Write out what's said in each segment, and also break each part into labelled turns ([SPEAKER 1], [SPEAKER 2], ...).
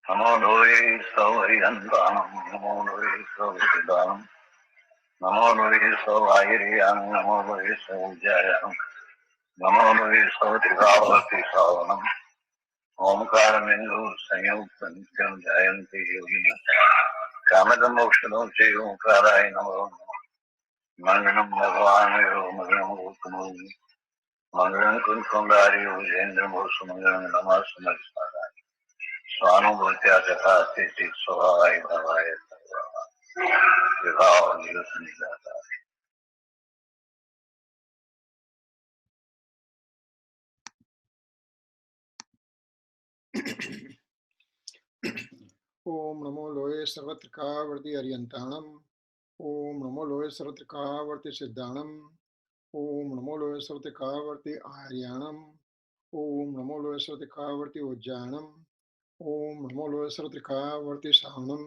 [SPEAKER 1] Namo Doi Sauriyantanam, Namo Doi Sauridanam, Namo Doi Sauriyang, Namo Doi Saujayang, Namo Doi Saudivavati Savanam, Omkara Mindu Sanyukta Nityam Jayanti Yogini, Kamadam Mokshanam Che Omkarai Namo, Manganam Bhagavana Yo, Manganam Gautamuni, Manganam Kunkundari Yo, Jendra Mosu Manganam Namasamaristara. Swanubhutya Jatasti Svahai Bhavaya Sarvaha Vibhava Nirusanidatha.
[SPEAKER 2] Om Namo Loe Sarvatrikavarti Aryantanam. Om Namo Loe Sarvatrikavarti Siddhanam. Om Namo Loe Sarvatrikavarti Aryanam. Om Namo Loe Sarvatrikavarti Ujjanam. Om Namo Loe Sarvatrikavarti Sahanam.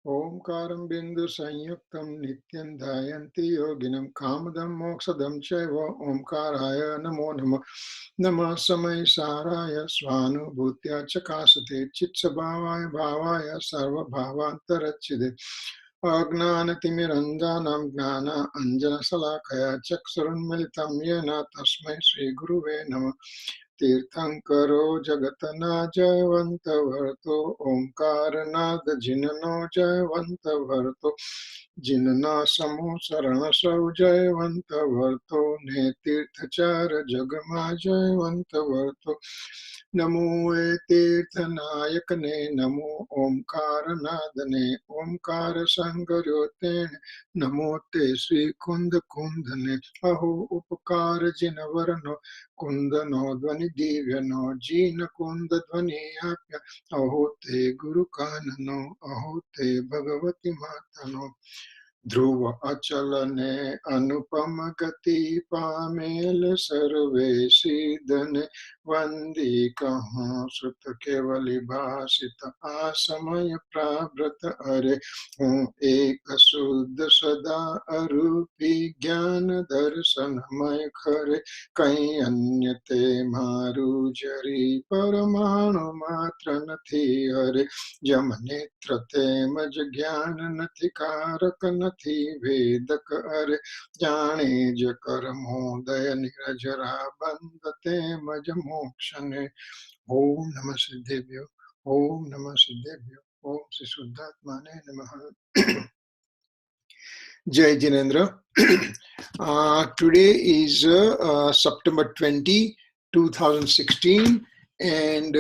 [SPEAKER 2] Om Karam Bindu Sanyuktam Nityam Dhayanti Yoginam Kamadam Moksadam Chaiva Om Karaya Namo Namo Nama Samay Saraya Svanubhutya Chakasate Chitsabhavaya Bhavaya Sarva Bhavantarachide Agnanatimirandhanam Gnana Anjana Salakaya Chaksurunmilitam Yena Tasmai Sri Guruve Namah Tirthankaro Jagatana Jayavanta Bharto Omkaranath Jinano Jayavanta Bharto Jinana Samo Sarana Sau Jayavanta Bharto Ne Tirthachara Jagama Jayavanta Bharto Namo Tirthanayakane Namo Omkaranadane Omkara Sangaryotene Namo Te Sri Kunda Kundane Aho Upakara Jinavarano Kundano Dvani Divyano Jina Kunda Dvani Apya Ahote Guru Kanano Ahote Bhagavati Matano Dhruva Achalane Anupama Gati Pamel Sarve Siddhane Vandi Kaha Sutta Kevali Bhasita Asamaya Prabrata Are Om Eka Suddha Sada Arupi Jnana Darshanamay Khare Kai Anyate Maru Jari Paramanu Matra Nathi Hare जम नेत्र तेमज ज्ञान नथि कारक नथि वेदक अरे जाने ज कर मोदय निरजरा बंद तेमज मोक्षने ओम नमः सिद्धेभ्यो ओम नमः सिद्धेभ्यो ओम श्री शुद्धात्माने नमः Jai Jinendra. Today is September 20, 2016, and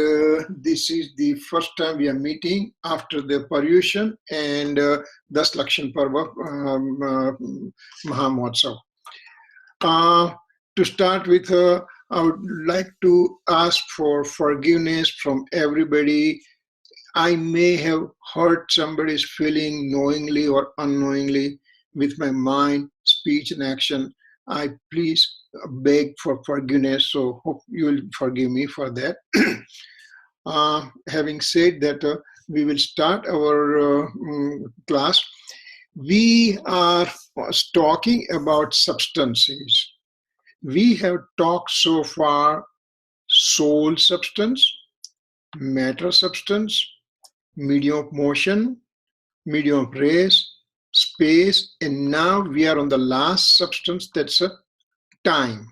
[SPEAKER 2] this is the first time we are meeting after the Paryushan and Das Lakshan Parva Mahamotsav. To start with, I would like to ask for forgiveness from everybody. I may have hurt somebody's feeling knowingly or unknowingly with my mind, speech, and action. I please beg for forgiveness, so hope you will forgive me for that. Having said that, we will start our class. We are talking about substances. We have talked so far soul substance, matter substance, medium of motion, medium of race, space, and now we are on the last substance, that's a time.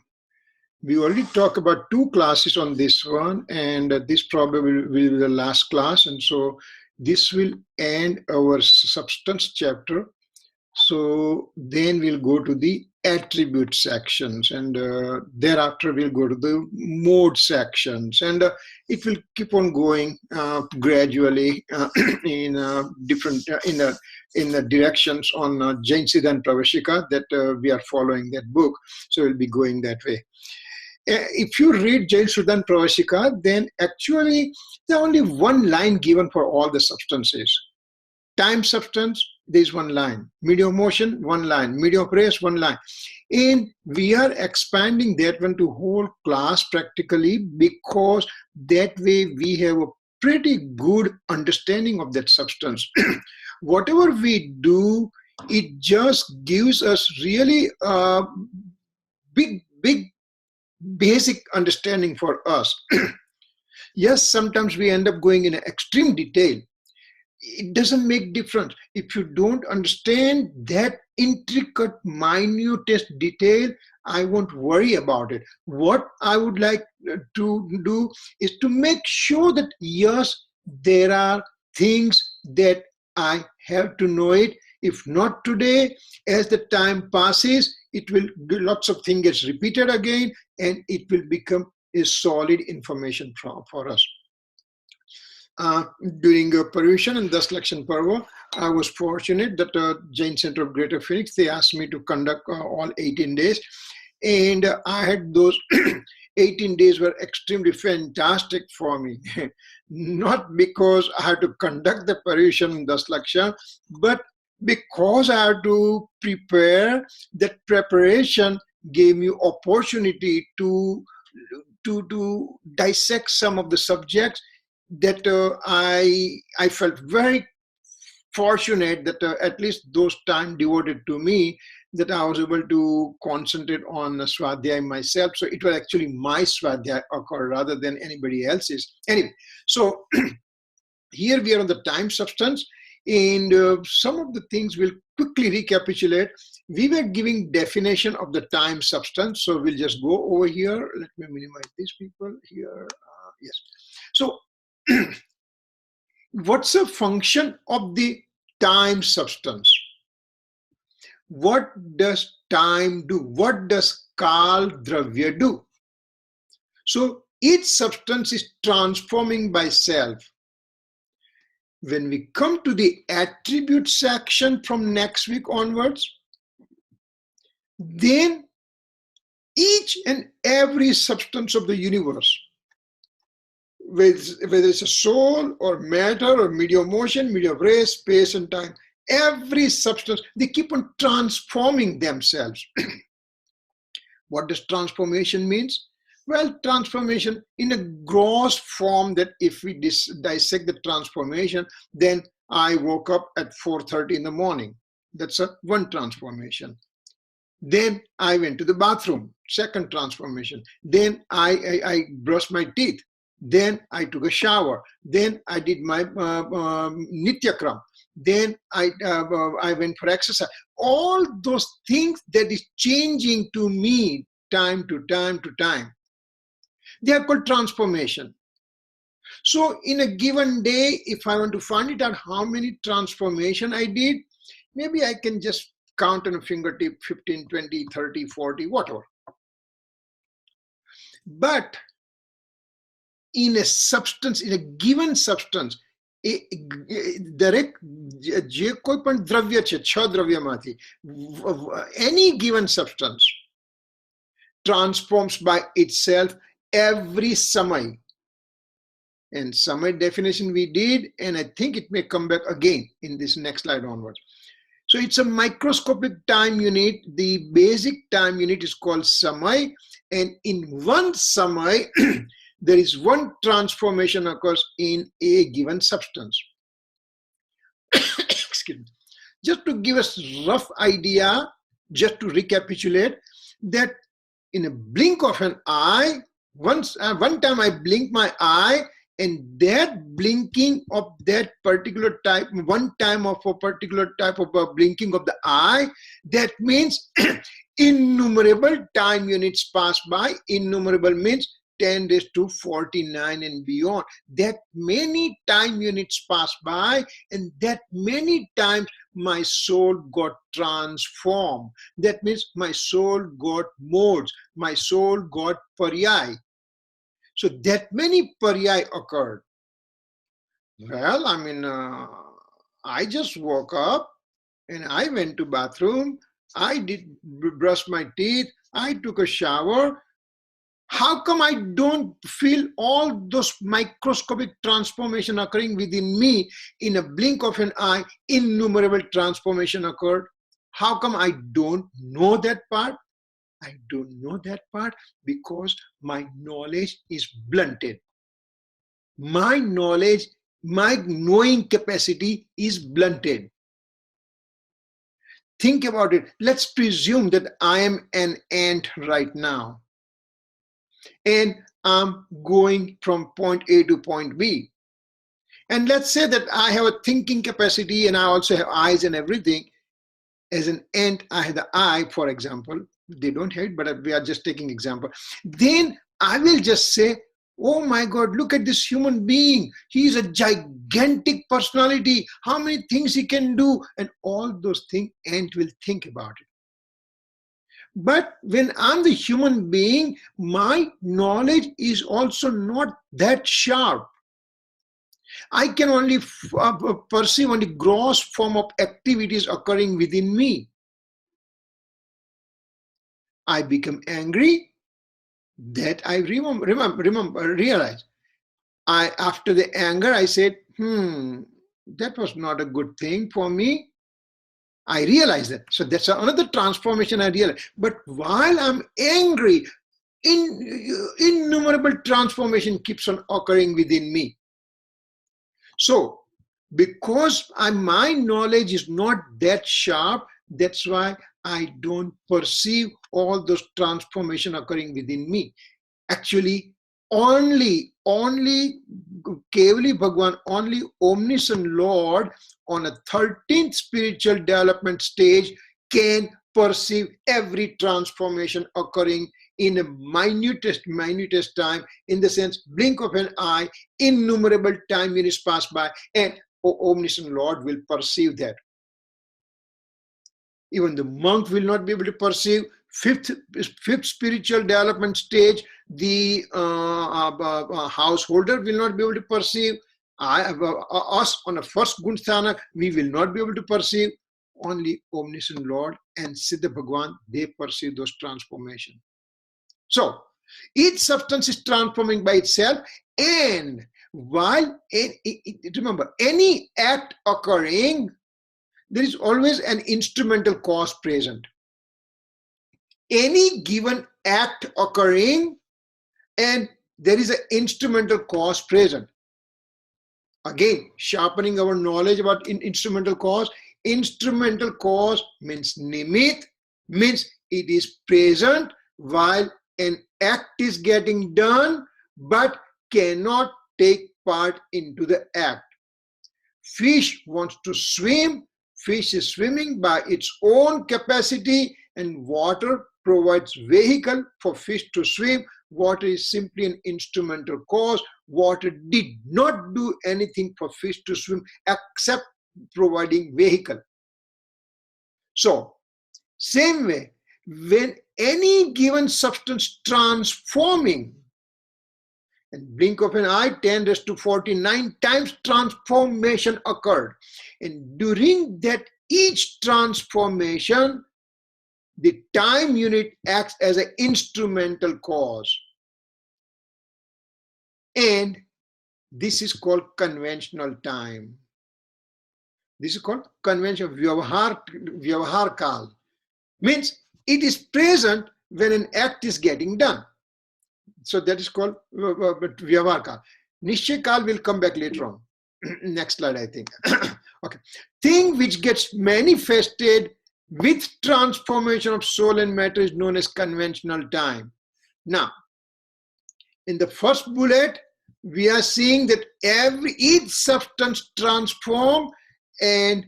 [SPEAKER 2] We already talked about two classes on this one, and this probably will be the last class, and so this will end our substance chapter. So then we'll go to the attribute sections, and thereafter we'll go to the mode sections, and it will keep on going gradually in different in the directions on Jain Siddhant Pravashika that we are following that book. So we'll be going that way. If you read Jain Siddhant Pravashika, then actually there's only one line given for all the substances. Time substance, there's one line. Medium of motion, one line. Medium of race, one line. And we are expanding that one to whole class practically, because that way we have a pretty good understanding of that substance. Whatever we do, it just gives us really a big basic understanding for us. Yes, sometimes we end up going in extreme detail. It doesn't make difference if you don't understand that intricate minutest detail. I won't worry about it. What I would like to do is to make sure that yes, there are things that I have to know it. If not today, as the time passes, it will lots of things gets repeated again, and it will become a solid information for us. uh, During Paryushan and Daslakshan Parva, I was fortunate that Jain Center of Greater Phoenix, they asked me to conduct all 18 days. And I had those 18 days were extremely fantastic for me. Not because I had to conduct the Paryushan and Daslakshan, but because I had to prepare. That preparation gave me opportunity to dissect some of the subjects that I felt very fortunate that at least those time devoted to me, that I was able to concentrate on Swadhyay myself. So it was actually my Swadhyay occur rather than anybody else's. Anyway, so here we are on the time substance, and some of the things we'll quickly recapitulate. We were giving definition of the time substance, so we'll just go over here. Let me minimize these people here. Yes. So what's a function of the time substance? What does time do? What does Kal Dravya do? So each substance is transforming by self. When we come to the attribute section from next week onwards, then each and every substance of the universe, whether it's a soul or matter or medium motion, medium ray, space and time, every substance, they keep on transforming themselves. What does transformation means? Well, transformation in a gross form, that if we dissect the transformation, then I woke up at 4:30 in the morning. That's one transformation. Then I went to the bathroom, second transformation. Then I brushed my teeth. Then I took a shower. Then I did my nityakram. Then I went for exercise. All those things that is changing to me time to time to time, they are called transformation. So in a given day, if I want to find it out how many transformation I did, maybe I can just count on a fingertip, 15, 20, 30, 40, whatever. But in a substance, in a given substance, દરેક જે કોઈ પણ દ્રવ્ય છે, છ દ્રવ્યમાંથી any given substance transforms by itself every samay. And samay definition we did, and I think it may come back again in this next slide onwards. So it's a microscopic time unit. The basic time unit is called samay, and in one samay there is one transformation occurs in a given substance. Excuse me. Just to give us rough idea, just to recapitulate, that in a blink of an eye, one time I blink my eye, and that blinking of that particular type, one time of a particular type of a blinking of the eye, that means innumerable time units pass by. Innumerable means 10 raised to 49 and beyond. That many time units pass by, and that many times my soul got transformed. That means my soul got modes, my soul got paryay. So that many paryay occurred. Well, I mean, I just woke up and I went to bathroom, I did brush my teeth, I took a shower. How come I don't feel all those microscopic transformation occurring within me? In a blink of an eye, innumerable transformation occurred. How come I don't know that part? I don't know that part because my knowledge is blunted. My knowledge, my knowing capacity is blunted. Think about it. Let's presume that I am an ant right now. And I'm going from point A to point B. And let's say that I have a thinking capacity and I also have eyes and everything. As an ant, I have the eye, for example. They don't have it, but we are just taking example. Then I will just say, oh my God, look at this human being. He is a gigantic personality. How many things he can do? And all those things, ant will think about it. But when I'm the human being, my knowledge is also not that sharp. I can only perceive only gross form of activities occurring within me. I become angry, that I realize. After the anger, I said, that was not a good thing for me. I realized that. So that's another transformation I realized. But while I'm angry, innumerable transformation keeps on occurring within me. So because my knowledge is not that sharp, that's why I don't perceive all those transformation occurring within me. Actually, only Kevali Bhagwan, only omniscient Lord on a 13th spiritual development stage can perceive every transformation occurring in a minutest time, in the sense blink of an eye, innumerable time minutes pass by, and omniscient Lord will perceive that. Even the monk will not be able to perceive. Fifth spiritual development stage, the householder will not be able to perceive. Us on a first Gunsthana, we will not be able to perceive. Only omniscient Lord and Siddha Bhagwan, they perceive those transformations. So each substance is transforming by itself, and while remember, any act occurring, there is always an instrumental cause present. Any given act occurring, and there is an instrumental cause present. Again, sharpening our knowledge about instrumental cause. Instrumental cause means nimit, means it is present while an act is getting done, but cannot take part into the act. Fish wants to swim. Fish is swimming by its own capacity, and water provides vehicle for fish to swim. Water is simply an instrumental cause. Water did not do anything for fish to swim except providing vehicle. So, same way, when any given substance transforming, and blink of an eye, 10 raised to 49 times transformation occurred. And during that each transformation, the time unit acts as an instrumental cause. And this is called conventional time. This is called conventional Vyavahar Kal. Means it is present when an act is getting done. So that is called Vyavahar Kal. Nishchay Kal will come back later on. Next slide, I think. Okay. Thing which gets manifested with transformation of soul and matter is known as conventional time. Now, in the first bullet, we are seeing that each substance transform, and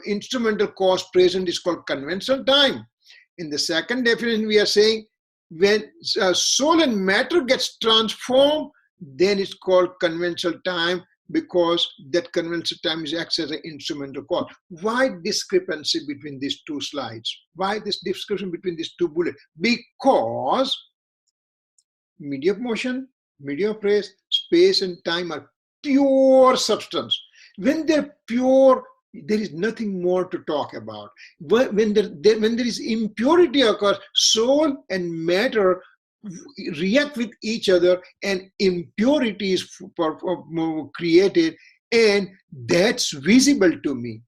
[SPEAKER 2] instrumental cause present is called conventional time. In the second definition, we are saying when soul and matter gets transformed, then it's called conventional time, because that conventional time is acts as an instrumental cause. Why discrepancy between these two slides? Why this discrepancy between these two bullets? Because medium of motion, medium of rest, space and time are pure substance. When they're pure, there is nothing more to talk about. When there is impurity occurs, soul and matter react with each other, and impurity is created, and that's visible to me.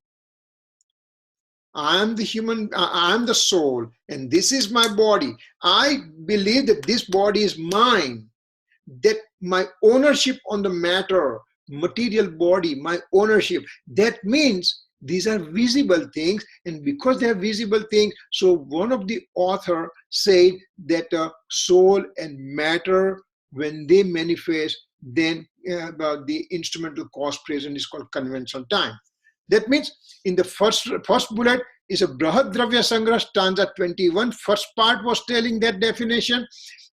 [SPEAKER 2] I am the human, I am the soul, and this is my body. I believe that this body is mine, that my ownership on the matter, material body, my ownership. That means These are visible things, and because they are visible things, so one of the author said that soul and matter, when they manifest, then the instrumental cause present is called conventional time. That means in the first bullet is a Brahad Dravya Sangrah, stanza 21. First part was telling that definition,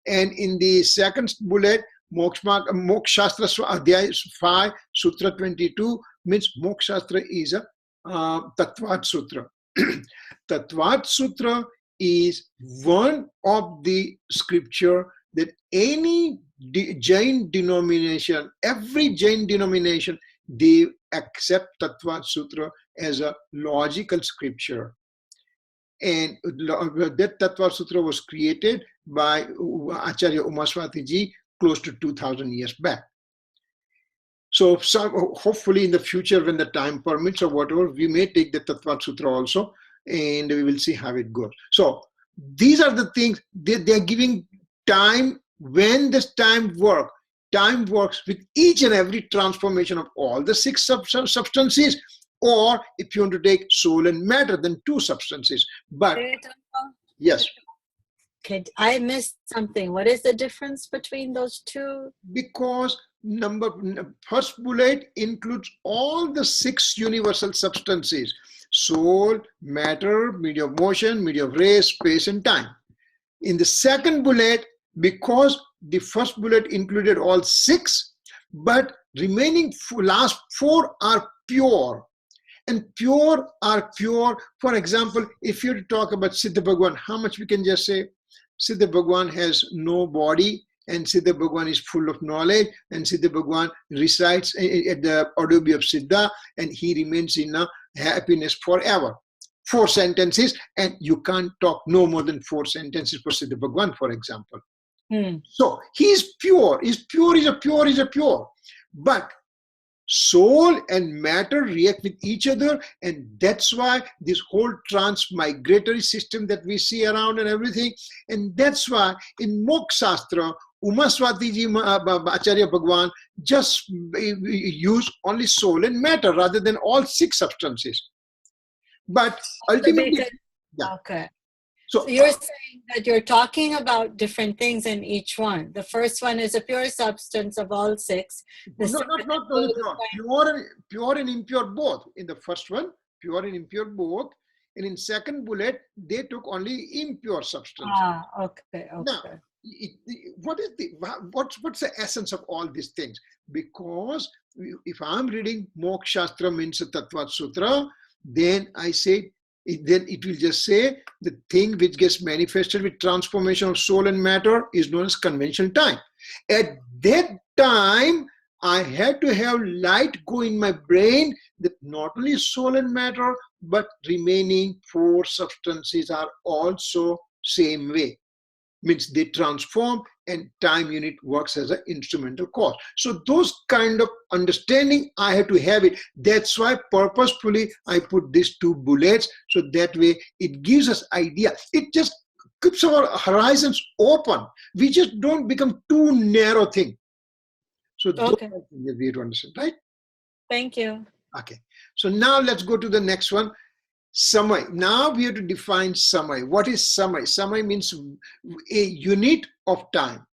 [SPEAKER 2] and in the second bullet, Mokshastra Adhyay 5, Sutra 22, means Mokshastra is a Tattvat Sutra. Tattvat Sutra is one of the scripture that any Jain denomination, every Jain denomination, they accept Tattvat Sutra as a logical scripture. And that Tattva Sutra was created by Acharya Umaswati ji close to 2000 years back. So hopefully in the future, when the time permits or whatever, we may take the Tattva Sutra also, and we will see how it goes. So these are the things, they're giving time. When this time works with each and every transformation of all the 6 substances. Or if you want to take soul and matter, then 2 substances. But yes.
[SPEAKER 3] Okay, I missed something. What is the difference between those 2?
[SPEAKER 2] Because first bullet includes all the 6 universal substances: soul, matter, medium of motion, medium of race, space, and time. In the second bullet, because the first bullet included all 6, but remaining last 4 are pure. And pure are pure. For example, if you talk about Siddha Bhagwan, how much we can just say Siddha Bhagwan has no body, and Siddha Bhagwan is full of knowledge, and Siddha Bhagwan resides at the Adobe of Siddha, and he remains in happiness forever. 4 sentences, and you can't talk no more than 4 sentences for Siddha Bhagwan, for example. So he is pure. Is pure. But soul and matter react with each other, and that's why this whole transmigratory system that we see around and everything, and that's why in Mokshastra, Umaswati ji Acharya Bhagwan just use only soul and matter rather than all 6 substances. But ultimately,
[SPEAKER 3] okay. So you're saying that you're talking about different things in each one. The first one is a pure substance of all 6.
[SPEAKER 2] Not only pure. Pure and impure both. In the first one, pure and impure both. And in second bullet, they took only impure substance.
[SPEAKER 3] Okay.
[SPEAKER 2] Now, what's the essence of all these things? Because if I'm reading Mokshastra means a Tattva Sutra, then I say, then it will just say the thing which gets manifested with transformation of soul and matter is known as conventional time. At that time, I had to have light go in my brain that not only soul and matter, but remaining 4 substances are also same way. Means they transform, and time unit works as an instrumental cause. So those kind of understanding, I have to have it. That's why purposefully I put these 2 bullets, so that way it gives us idea. It just keeps our horizons open. We just don't become too narrow thing. So those are things that we have to understand, right?
[SPEAKER 3] Thank you.
[SPEAKER 2] Okay. So now let's go to the next one. Samay. Now we have to define Samay. What is Samay? Samay means a unit of time.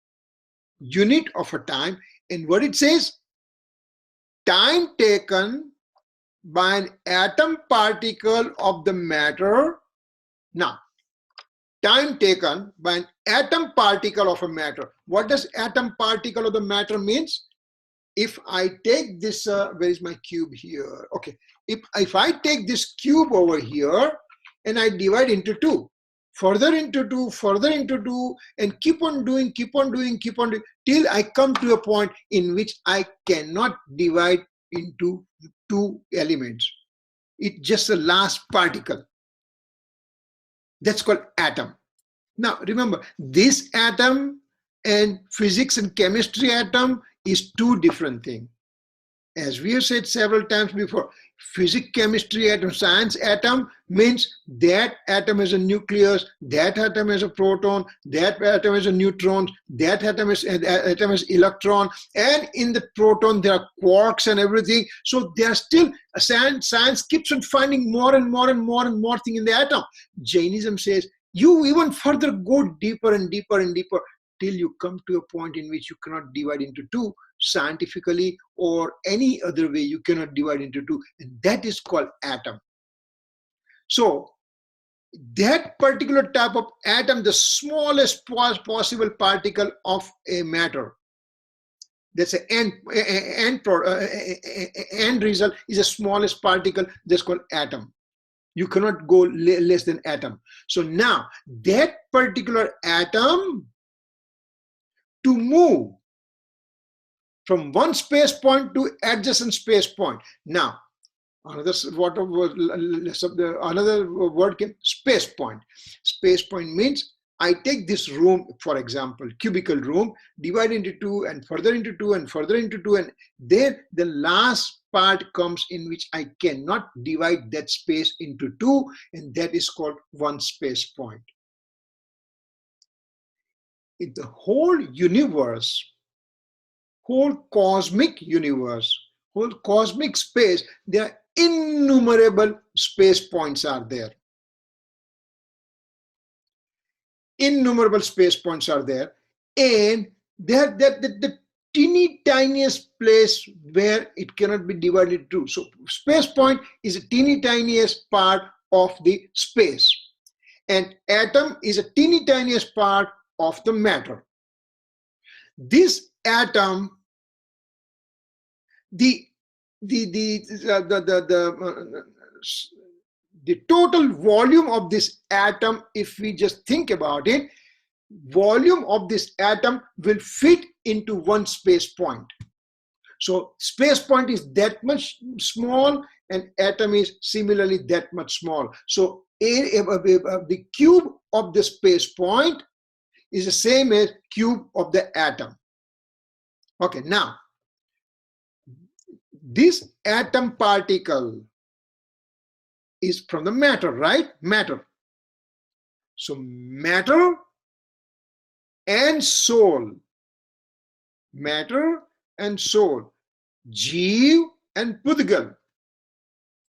[SPEAKER 2] Unit of a time. And what it says, time taken by an atom particle of the matter. Now, time taken by an atom particle of a matter. What does atom particle of the matter means? If I take this, where is my cube here? Okay. If I take this cube over here and I divide into 2, further into 2, and keep on doing, till I come to a point in which I cannot divide into 2 elements. It's just the last particle. That's called atom. Now remember, this atom and physics and chemistry atom is 2 different things. As we have said several times before, Physics, chemistry, atom, science, atom means that atom has a nucleus, that atom has a proton, that atom has a neutron, that atom has electron, and in the proton there are quarks and everything. So they are still, science keeps on finding more and more and more and more things in the atom. Jainism says you even further go deeper and deeper and deeper till you come to a point in which you cannot divide into two. Scientifically or any other way, you cannot divide into two, and that is called atom. So that particular type of atom, the smallest possible particle of a matter, that's an end result is the smallest particle, that's called atom. You cannot go less than atom. So now that particular atom, to move from one space point to adjacent space point. Now, another word came, space point. Space point means I take this room, for example, cubicle room, divide into two and further into two and further into two, and then the last part comes in which I cannot divide that space into two, and that is called one space point. In the whole universe, whole cosmic universe, whole cosmic space, there are innumerable space points are there. Innumerable space points are there, and the teeny tiniest place where it cannot be divided into. So space point is a teeny tiniest part of the space, and atom is a teeny tiniest part of the matter. This atom, the total volume of this atom, if we just think about it, volume of this atom will fit into one space point. So space point is that much small, and atom is similarly that much small. So the cube of the space point is the same as cube of the atom. Okay, now this atom particle is from the matter, right? Matter. So matter and soul. Matter and soul. Jeev and Pudgal.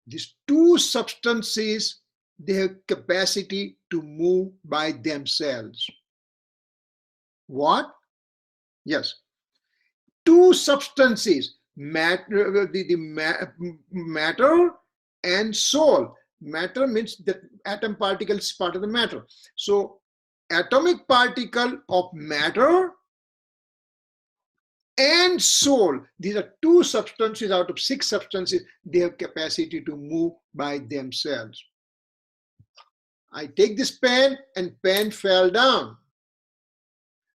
[SPEAKER 2] These two substances, they have capacity to move by themselves. What? Yes. Two substances, matter and soul. Matter means that atom particle is part of the matter. So atomic particle of matter and soul, these are two substances out of 6 substances, they have capacity to move by themselves. I take this pen and pen fell down.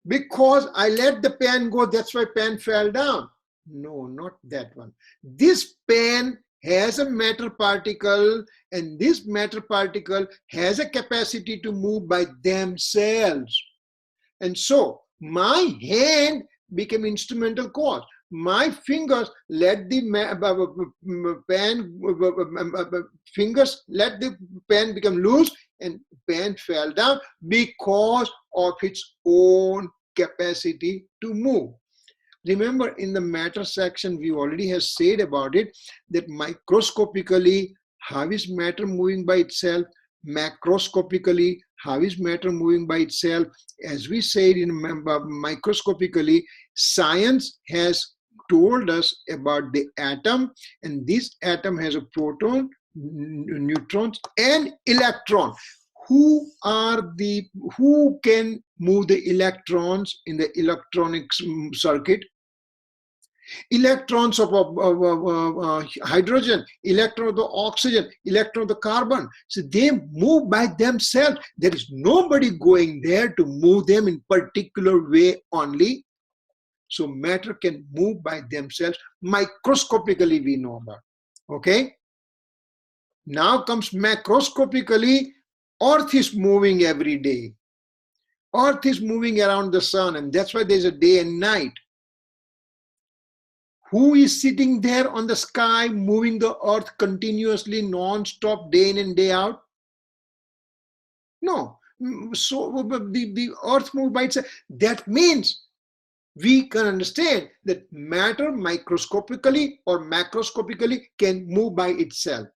[SPEAKER 2] Because I let the pen go, that's why pen fell down. No, not that one. This pen has a matter particle, and this matter particle has a capacity to move by themselves. And so my hand became instrumental cause. My fingers let the pen become loose, and pen fell down because of its own capacity to move. Remember, in the matter section, we already have said about it, that microscopically, how is matter moving by itself? Macroscopically, how is matter moving by itself? As we said, in microscopically, science has told us about the atom, and this atom has a proton, neutrons, and electron. Who can move the electrons in the electronic circuit? Electrons of hydrogen, electron of the oxygen, electron of the carbon. So they move by themselves. There is nobody going there to move them in particular way only. So matter can move by themselves. Microscopically we know about. Okay. Now comes macroscopically. Earth is moving every day. Earth is moving around the sun, and that's why there's a day and night. Who is sitting there on the sky, moving the earth continuously, non-stop, day in and day out? No. So the earth moves by itself. That means we can understand that matter microscopically or macroscopically can move by itself.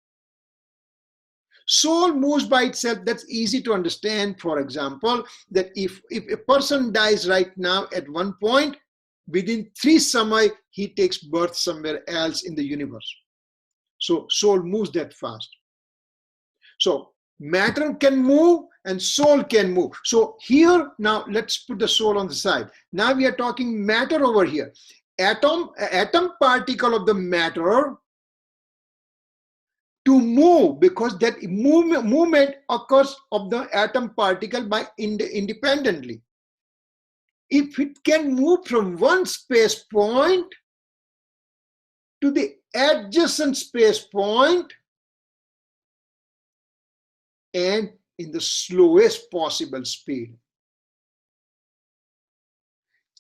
[SPEAKER 2] Soul moves by itself. That's easy to understand. For example, that if a person dies right now at one point, within 3 samay, he takes birth somewhere else in the universe. So soul moves that fast. So matter can move and soul can move. So here, now let's put the soul on the side. Now we are talking matter over here. Atom particle of the matter to move, because that movement occurs of the atom particle by independently. If it can move from one space point to the adjacent space point and in the slowest possible speed.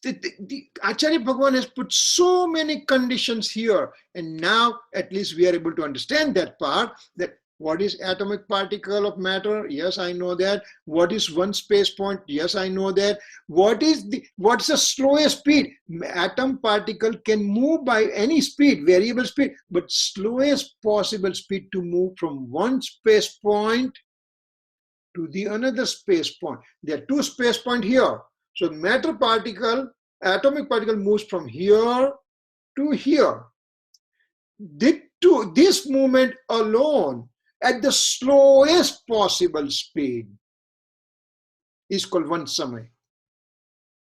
[SPEAKER 2] The Acharya Bhagavan has put so many conditions here, and now at least we are able to understand that part, that what is atomic particle of matter? Yes, I know that. What is one space point? Yes, I know that. What's the slowest speed? Atom particle can move by any speed, variable speed, but slowest possible speed to move from one space point to the another space point. There are 2 space points here. So matter particle, atomic particle moves from here to here. This movement alone at the slowest possible speed is called one samay.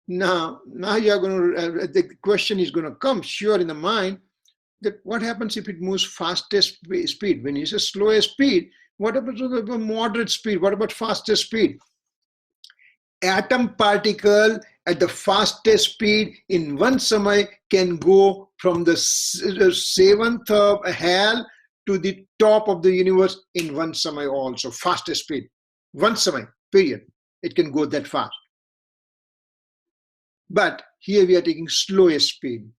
[SPEAKER 2] Now you are going to, the question is going to come sure in the mind, that what happens if it moves fastest speed? When you say slowest speed, what about the moderate speed? What about fastest speed? Atom particle at the fastest speed in one samay can go from the 7th hell to the top of the universe in one samay also. Fastest speed. One samay, period. It can go that fast. But here we are taking slowest speed.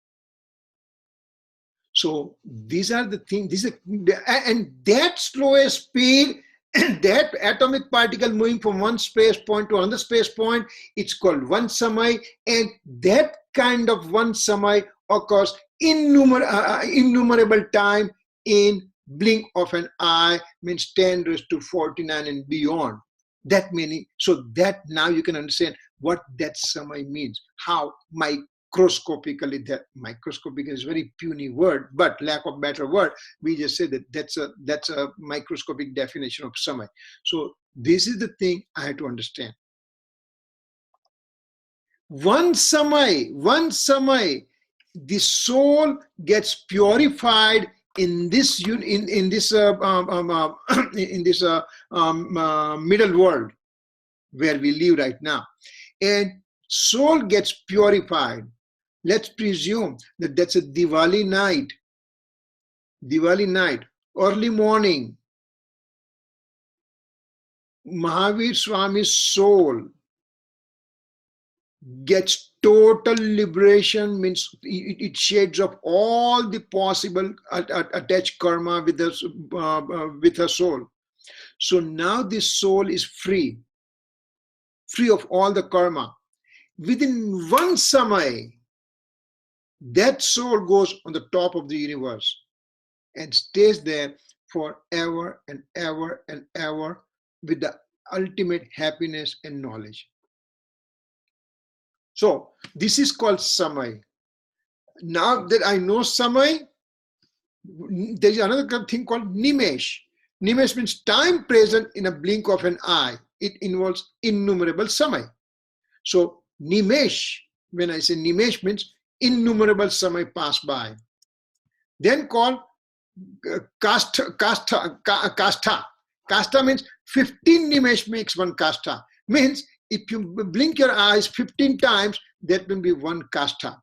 [SPEAKER 2] So these are the things, and that slowest speed, that atomic particle moving from one space point to another space point, it's called one samay, and that kind of one samay occurs innumerable time in blink of an eye, means 10 raised to 49 and beyond. That many, so that now you can understand what that samay means, how microscopically, that microscopic is a very puny word, but lack of better word, we just say that that's a microscopic definition of samay. So this is the thing I had to understand. One samay, the soul gets purified in this middle world where we live right now, and soul gets purified. Let's presume that that's a Diwali night, early morning. Mahavir Swami's soul gets total liberation, means it shades of all the possible attached karma with her soul. So now this soul is free of all the karma. Within one samay, that soul goes on the top of the universe and stays there forever and ever and ever with the ultimate happiness and knowledge. So this is called samay. Now that I know samay, there is another thing called nimesh. Nimesh means time present in a blink of an eye. It involves innumerable samay. So nimesh, when I say nimesh, means innumerable samay pass by. Then called kastha. Kastha means 15 nimesh makes one kastha. Means if you blink your eyes 15 times, that will be one kastha.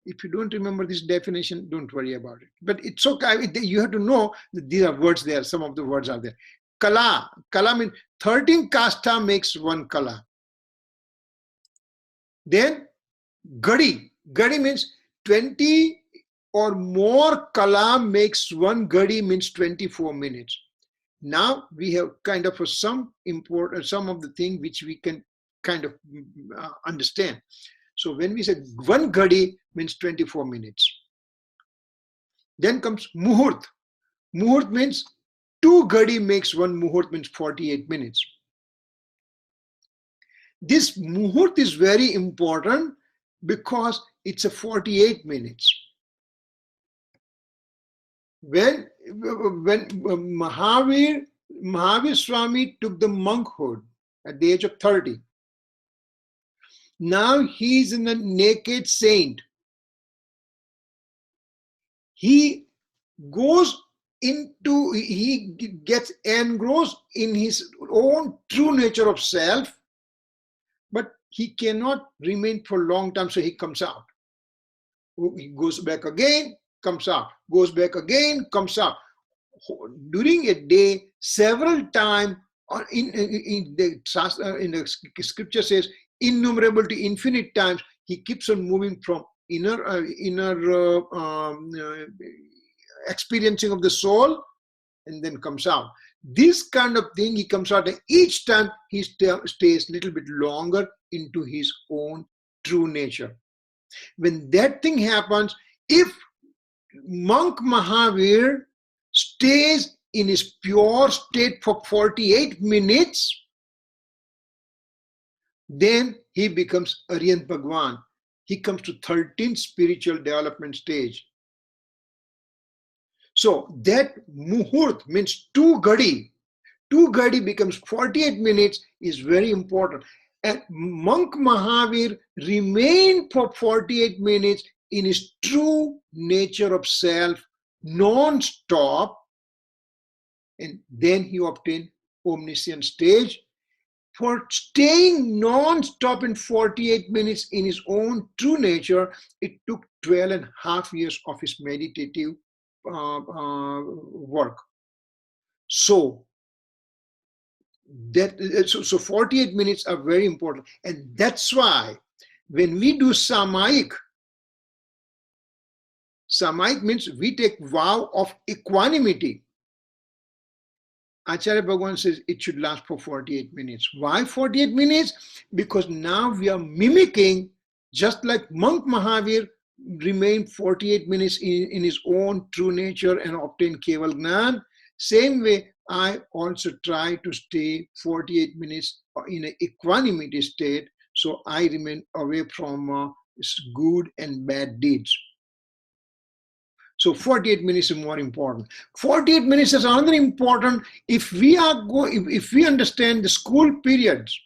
[SPEAKER 2] If you don't remember this definition, don't worry about it. But it's okay. You have to know that these are words there. Some of the words are there. Kala. Kala means 13 kastha makes one kala. Then gadi. Gadi means 20 or more kala makes 1 ghadi, means 24 minutes. Now we have kind of some of the thing which we can kind of understand. So when we say 1 ghadi means 24 minutes. Then comes muhurt. Muhurt means 2 ghadi makes 1 muhurt, means 48 minutes. This muhurt is very important because it's a 48 minutes. When Mahavir Swami took the monkhood at the age of 30, now he's in a naked saint. He gets engrossed in his own true nature of self, but he cannot remain for a long time, so he comes out. He goes back again, comes out, goes back again, comes out. During a day, several times, in the scripture says, innumerable to infinite times, he keeps on moving from inner experiencing of the soul and then comes out. This kind of thing, he comes out, and each time he stays a little bit longer into his own true nature. When that thing happens, if monk Mahavir stays in his pure state for 48 minutes, then he becomes Aryan Bhagwan. He comes to 13th spiritual development stage. So that muhurt means 2 ghadi. 2 ghadi becomes 48 minutes is very important. And monk Mahavir remained for 48 minutes in his true nature of self, non-stop, and then he obtained omniscient stage. For staying non-stop in 48 minutes in his own true nature, it took 12.5 years of his meditative work. So 48 minutes are very important, and that's why when we do samayik means we take vow of equanimity. Acharya Bhagwan says it should last for 48 minutes. Why 48 minutes? Because now we are mimicking, just like monk Mahavir remained 48 minutes in his own true nature and obtained Keval Gnan. Same way, I also try to stay 48 minutes in an equanimity state, so I remain away from good and bad deeds. So 48 minutes is more important. 48 minutes is another important if we understand the school periods.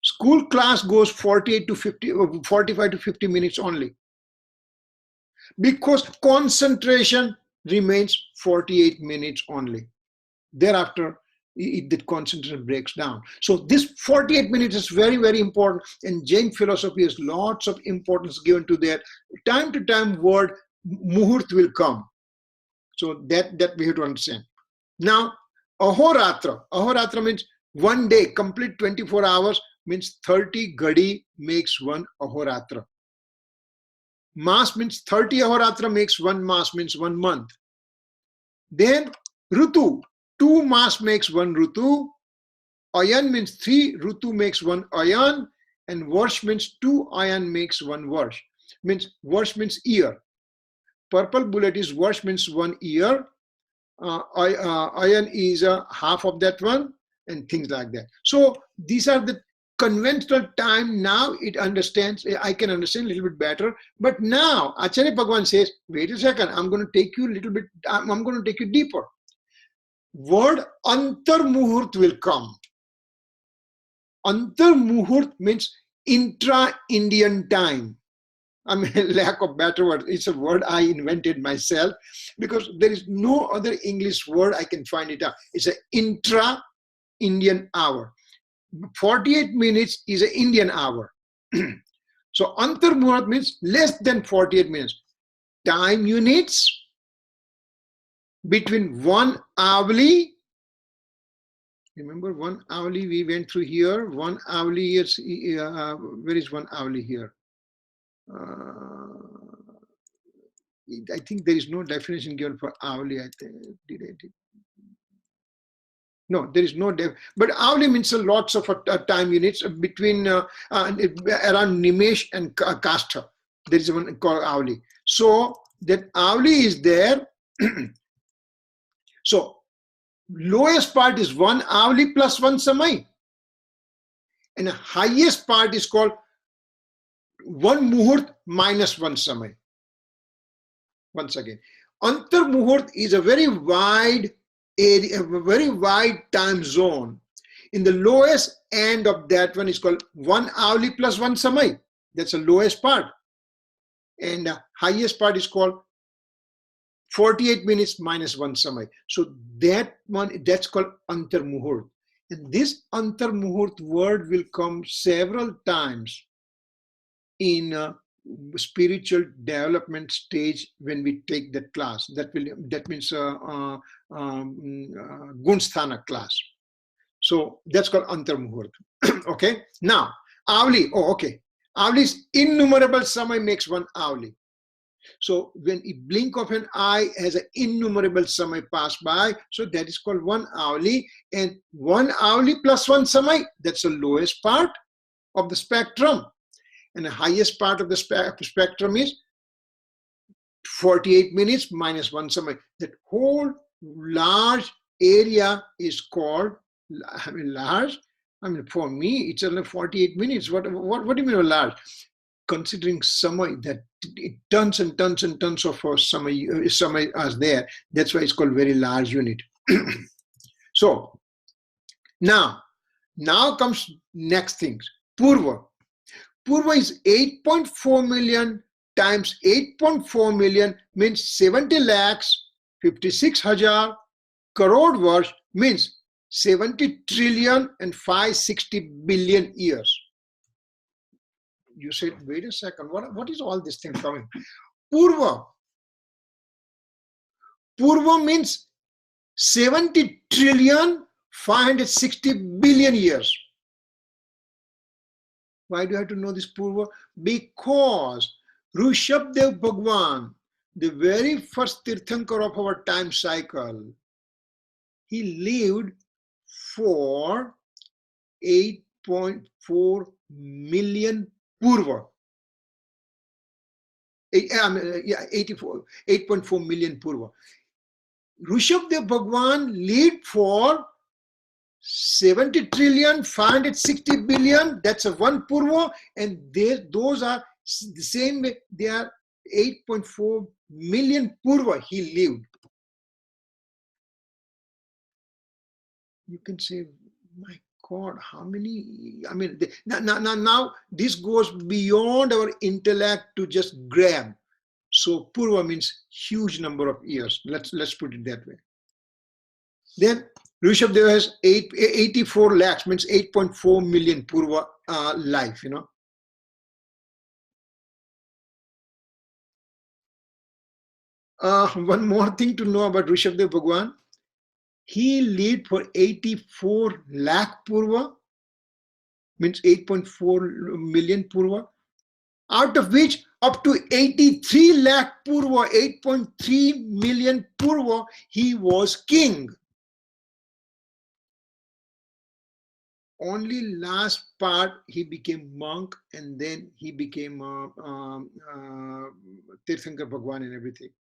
[SPEAKER 2] School class goes 45 to 50 minutes only, because concentration remains 48 minutes only. Thereafter, the concentration breaks down. So this 48 minutes is very, very important, and Jain philosophy has lots of importance given to that. Time to time word muhurt will come. So that we have to understand. Now, ahoratra. Ahoratra means 1 day, complete 24 hours, means 30 ghadi makes 1 ahoratra. Mas means 30 ahoratra makes 1 mas, means 1 month. Then rutu, 2 mas makes 1 rutu. Ayan means 3 rutu makes 1 ayan, and varsh means 2 ayan makes 1 varsh. Means varsh means year. Purple bullet is varsh means 1 year. Ayan is half of that one, and things like that. So these are the conventional time. Now it understands, I can understand a little bit better. But now Acharya Bhagwan says, wait a second, I'm going to take you a little bit, I'm going to take you deeper. Word antar muhurt will come. Antar muhurt means intra-Indian time. I mean, lack of better word. It's a word I invented myself because there is no other English word I can find it out. It's an intra-Indian hour. 48 minutes is an Indian hour. So antar muhurt means less than 48 minutes. Time units between 1 avli. Remember 1 avli we went through here. 1 avli is, where is 1 avli here? I think there is no definition given for hourly. I think no, there is no but hourly means lots of time units between around Nimesh and Kastha. There is one called hourly. So that hourly is there. So lowest part is 1 hourly plus 1 samay, and the highest part is called 1 muhurt minus 1 samay. Once again, antar muhurt is a very wide area, a very wide time zone. In the lowest end of that one is called 1 hourly plus 1 samay. That's the lowest part. And the highest part is called 48 minutes minus 1 samay. So that one, that's called antar muhurt. And this antar muhurt word will come several times in spiritual development stage when we take that class. That means Gunsthana class. So that's called antar muhurt. Okay. Now hourly. Oh, okay. Hourly is innumerable samay makes 1 hourly. So when a blink of an eye has an innumerable samay pass by, so that is called 1 hourly, and 1 hourly plus 1 samay, that's the lowest part of the spectrum. And the highest part of the spectrum is 48 minutes minus 1 samay. That whole large area is called, large. For me, it's only 48 minutes. What do you mean by large? Considering samay, that tons and tons and tons of samay are there. That's why it's called very large unit. So now comes next things. Purva. Purva is 8.4 million times 8.4 million means 70 lakhs 56,000 crore verse means 70 trillion and 560 billion years. You said, wait a second, what is all this thing coming? Purva. Purva means 70 trillion 560 billion years. Why do I have to know this Purva? Because Rishabdev Bhagwan, the very first Tirthankar of our time cycle, he lived for 8.4 million Purva. 8.4 million Purva. Rishabdev Bhagwan lived for 70 trillion 560 billion, that's a 1 Purva, and those are the same way, they are 8.4 million Purva he lived. You can say, my God, how many? I mean, now this goes beyond our intellect to just grab. So Purva means huge number of years. Let's put it that way. Then Rishabdeva has 84 lakhs, means 8.4 million Purva life, you know. One more thing to know about Rishabdev Bhagwan. He lived for 84 lakh Purva, means 8.4 million Purva, out of which up to 83 lakh Purva, 8.3 million Purva, he was king. Only last part he became monk, and then he became Tirthankar Bhagwan and everything.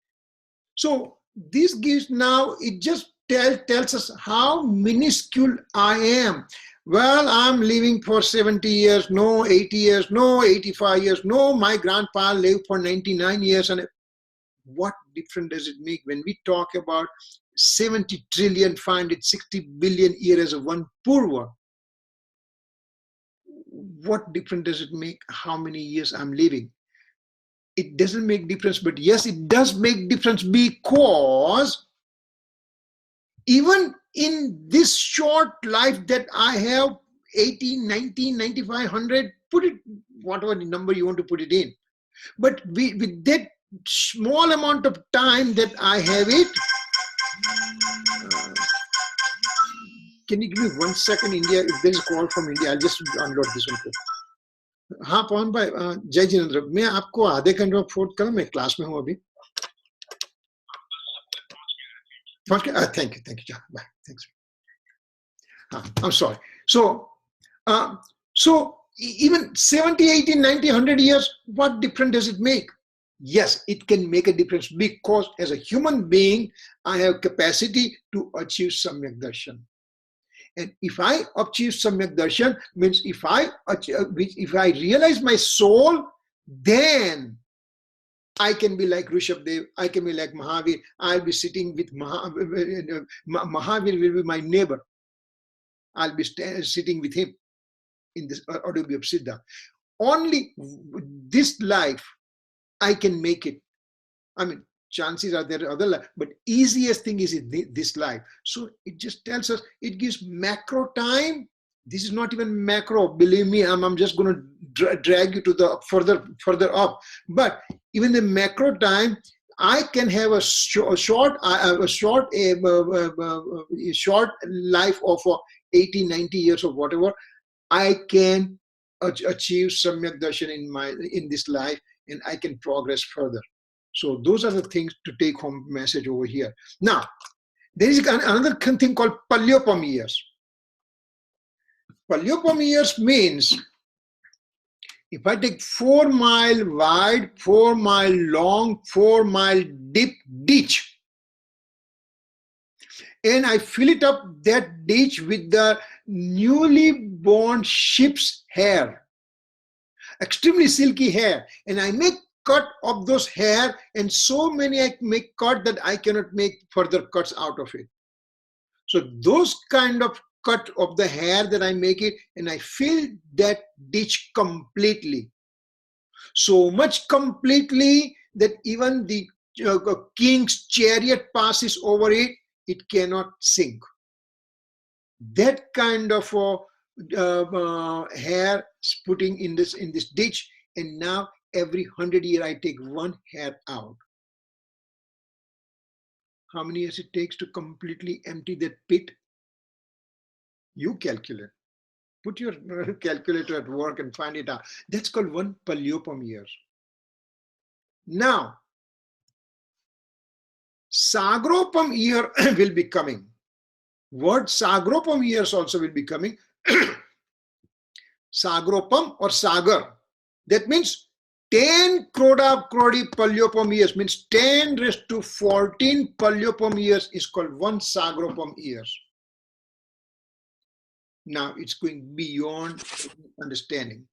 [SPEAKER 2] So this gives now, it just tells us how minuscule I am. Well, I'm living for 70 years, no 80 years, no 85 years, no, my grandpa lived for 99 years. And what difference does it make when we talk about 70 trillion 560 billion years of 1 Purva? What difference does it make how many years I'm living? It doesn't make difference, but yes, it does make difference, because even in this short life that I have, 80, 90, 95, 100, put it whatever number you want to put it in. But with that small amount of time that I have it, can you give me 1 second, India? If there is a call from India, I'll just unload this one. हाँ पवन भाई, जय जिनेंद्र, मैं आपको आधे घंटे में phone करूँ, मैं क्लास में हूँ अभी. Okay, thank you, John. Bye. Thanks. I'm sorry. So, even 70, 80, 90, 100 years, what difference does it make? Yes, it can make a difference because as a human being, I have capacity to achieve Samyak Darshan. And if I achieve Samyak Darshan, means if I realize my soul, then I can be like Rishabdev, I can be like Mahavir, I'll be sitting with Mahavir will be my neighbor. I'll be sitting with him in this Adobhi of Siddha. Only this life, I can make it. I mean, chances are there other life, but easiest thing is this life. So it just tells us, it gives macro time. This is not even macro. Believe me, I'm just going to drag you to the further up. But even the macro time, I can have a short life of 80, 90 years or whatever. I can achieve Samyak Darshan in this life, and I can progress further. So those are the things to take home message over here. Now, there is another thing called Palyopam years. Palyopam years means if I take 4 mile wide, 4 mile long, 4 mile deep ditch, and I fill it up that ditch with the newly born sheep's hair, extremely silky hair, and I make cut of those hair, and so many I make cut that I cannot make further cuts out of it. So those kind of cut of the hair that I make it, and I fill that ditch completely. So much completely that even the king's chariot passes over it, it cannot sink. That kind of hair putting in this ditch, and now every 100 years I take one hair out. How many years it takes to completely empty that pit? You calculate. Put your calculator at work and find it out. That's called one Palyopam years. Now, Sagropam year will be coming. Word Sagropam years also will be coming. Sagropam or Sagar. That means 10 crodi Palyopam years, means 10 raised to 14 Palyopam years is called one Sagropam years. Now it's going beyond understanding.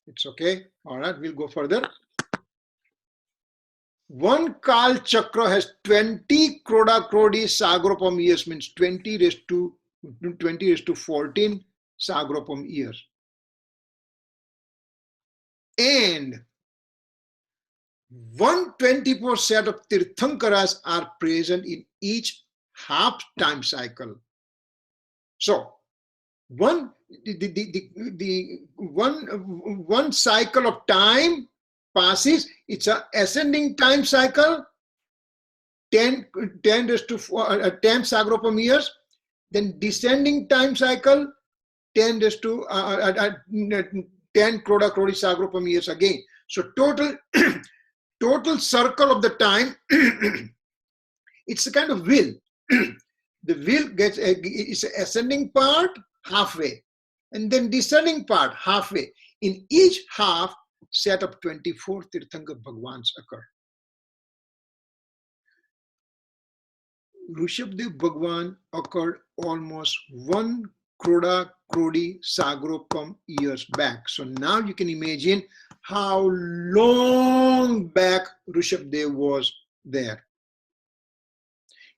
[SPEAKER 2] It's okay. All right, we'll go further. One Kal Chakra has 20 crodi Sagropam years, means 20 raised to 14 Sagropam years. And 124 set of Tirthankaras are present in each half time cycle. So one cycle of time passes, it's an ascending time cycle, 10 raised to 10 Sagropam years, then descending time cycle, 10 raised to 10 crodi Sagropam years again. So total circle of the time, it's a kind of wheel. The wheel gets it's an ascending part halfway, and then descending part halfway. In each half, set of 24 Tirthankar Bhagwans occur. Rishabdev Bhagwan occurred almost 1 crodi Sagropam years back. So now you can imagine how long back Rishabdev was there.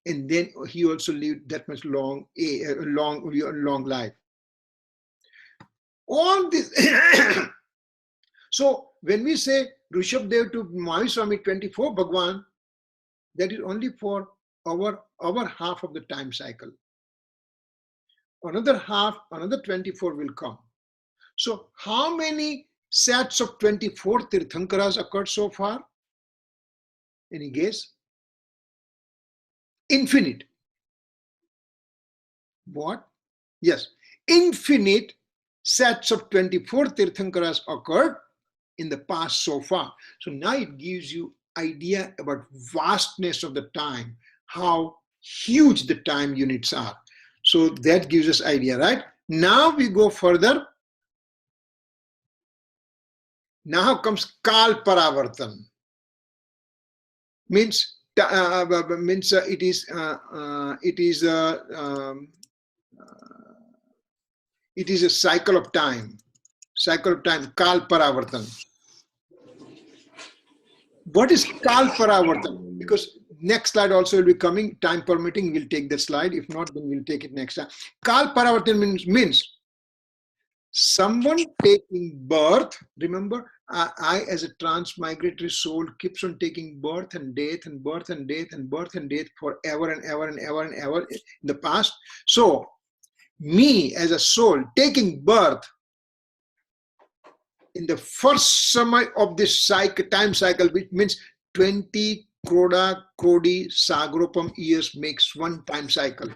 [SPEAKER 2] And then he also lived that much long life. All this. So when we say Rishabdev to Mahaswami 24 Bhagwan, that is only for our half of the time cycle. Another half, another 24 will come. So how many sets of 24 Tirthankaras occurred so far? Any guess? Infinite. What? Yes, infinite sets of 24 Tirthankaras occurred in the past so far. So now it gives you idea about vastness of the time, how huge the time units are. So that gives us idea, right? Now we go further. Now comes Kal Paravartan. Means it is a cycle of time. Cycle of time, Kal Paravartan. What is Kal Paravartan? Because next slide also will be coming, time permitting, we'll take the slide. If not, then we'll take it next time. Kal Paravartan means someone taking birth. Remember, I as a transmigratory soul keeps on taking birth and death and birth and death and birth and death forever and ever and ever and ever in the past. So me as a soul taking birth in the first summer of this cycle, time cycle, which means 20 Kroda Krodi Sagropam years makes one time cycle.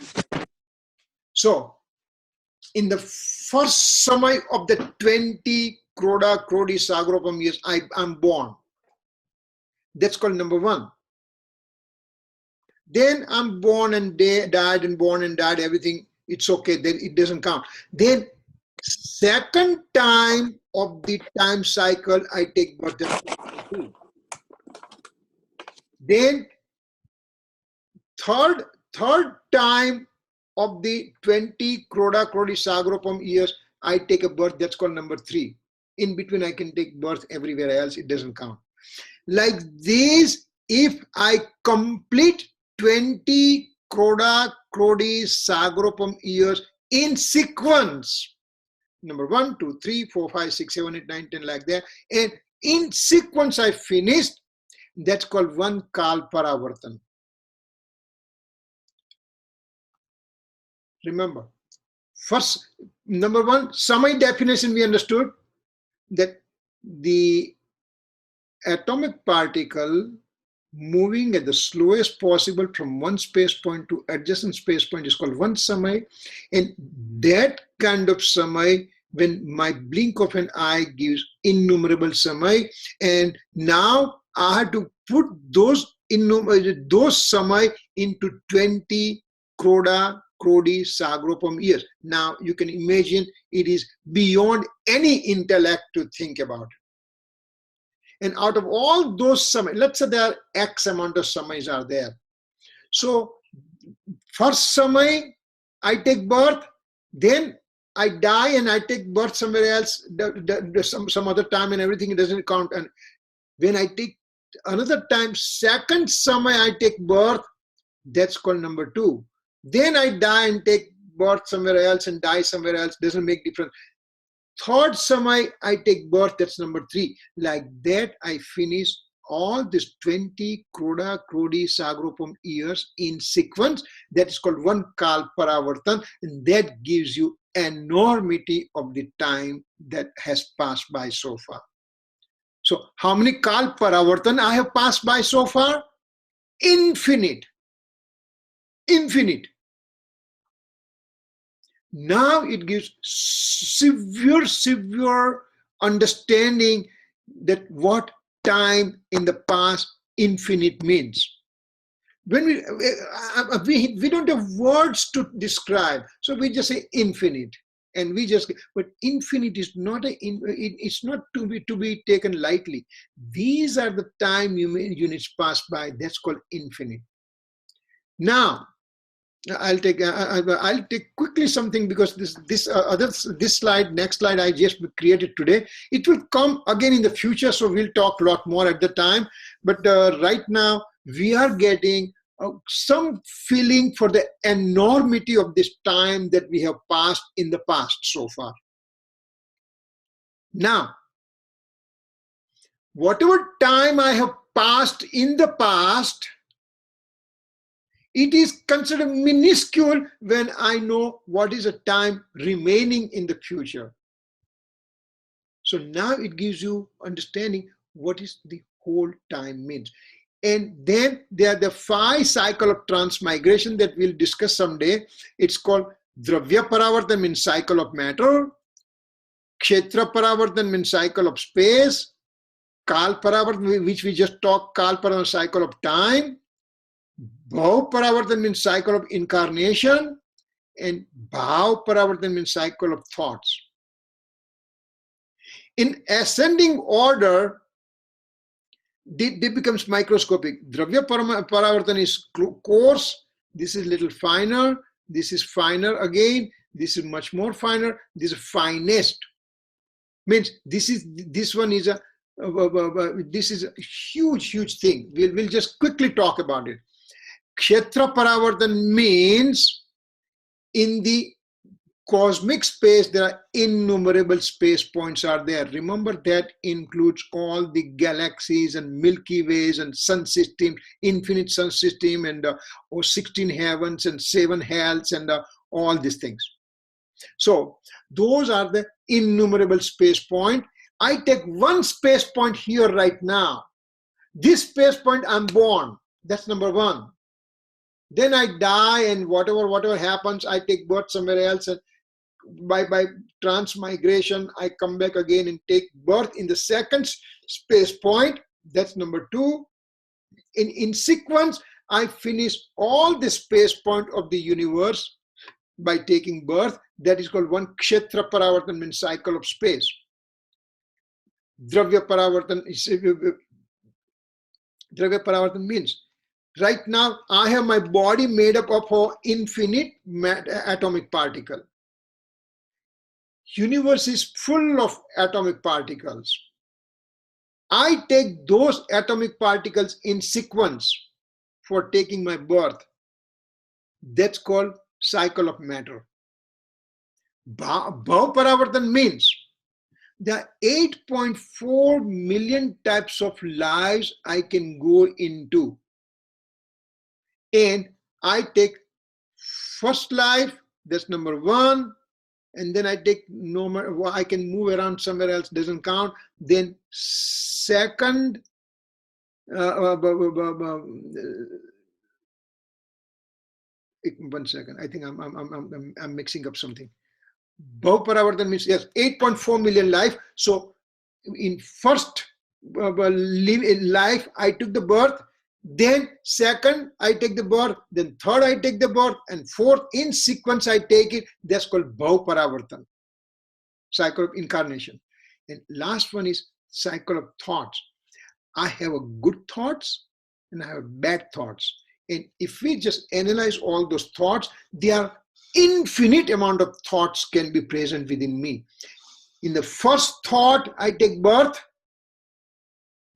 [SPEAKER 2] So in the first summer of the 20 Kroda Krodi Sagropam years, I'm born. That's called number one. Then I'm born and died and born and died, everything, it's okay, then it doesn't count. Then second time of the time cycle, I take birth. Then third time of the 20 Kroda Krodi Sagropam years, I take a birth, that's called number 3. In between, I can take birth everywhere else, it doesn't count. Like this, if I complete 20 Kroda Krodi Sagropam years in sequence, number 1, 2, 3, 4, 5, 6, 7, 8, 9, 10, like that, and in sequence I finished, that's called one Kal Paravartan. Remember, first, number 1, Samay definition we understood that the atomic particle moving at the slowest possible from one space point to adjacent space point is called one Samay, and that kind of Samay, when my blink of an eye gives innumerable Samay, and now I have to put those Samay into 20 Kroda Krodi Sagropam years. Now you can imagine it is beyond any intellect to think about. And out of all those Samay, let's say there are X amount of Samays are there. So first Samay, I take birth, then I die and I take birth somewhere else, some other time, and everything, it doesn't count. And when I take another time, second Samay I take birth, that's called number 2. Then I die and take birth somewhere else and die somewhere else, doesn't make difference. Third Samay I take birth, that's number 3. Like that I finish all this 20 Kroda Krodi Sagropam years in sequence. That is called one Kal Paravartan, and that gives you enormity of the time that has passed by so far. So how many Kal Paravartan I have passed by so far? Infinite. Infinite. Now it gives severe understanding that what time in the past infinite means. When we don't have words to describe, so we just say infinite, and we just. But infinite is not it's not to be taken lightly. These are the time units pass by. That's called infinite. Now I'll take quickly something, because this slide, next slide I just created today. It will come again in the future, so we'll talk a lot more at the time. But right now we are getting some feeling for the enormity of this time that we have passed in the past so far. Now, whatever time I have passed in the past, it is considered minuscule when I know what is a time remaining in the future. So now it gives you understanding what is the whole time means. And then there are the 5 cycle of transmigration that we'll discuss someday. It's called Dravya Paravartan, means cycle of matter. Kshetra Paravartan means cycle of space. Kal Paravartan, which we just talked, Kal Paravartan, cycle of time. Bhav Paravartan means cycle of incarnation, and Bhav Paravartan means cycle of thoughts. In ascending order, they becomes microscopic. Dravya Paravartan is coarse, this is little finer, this is finer again, this is much more finer, this is finest. Means this one is a huge thing. We'll just quickly talk about it. Kshetra Paravartan means in the cosmic space there are innumerable space points are there. Remember, that includes all the galaxies and Milky Ways and sun system, infinite sun system, and 16 heavens and 7 hells and all these things. So those are the innumerable space point. I take one space point here right now. This space point, I'm born. That's number one. Then I die, and whatever happens, I take birth somewhere else, and by transmigration, I come back again and take birth in the second space point. That's number two. In sequence, I finish all the space point of the universe by taking birth. That is called one Kshetra Paravartan, means cycle of space. Dravya Paravartan means right now I have my body made up of infinite atomic particle. Universe is full of atomic particles. I take those atomic particles in sequence for taking my birth. That's called cycle of matter. Bhav Paravartan means there are 8.4 million types of lives I can go into. And I take first life, that's number one. And then I take I can move around somewhere else, doesn't count. Then second, 1 second. I think I'm mixing up something. Bhav Paravartan means yes, 8.4 million life. So in first life, I took the birth. Then second, I take the birth. Then third, I take the birth. And fourth, in sequence, I take it. That's called Bhav Paravartan, cycle of incarnation. And last one is cycle of thoughts. I have a good thoughts and I have bad thoughts. And if we just analyze all those thoughts, there are infinite amount of thoughts can be present within me. In the first thought, I take birth.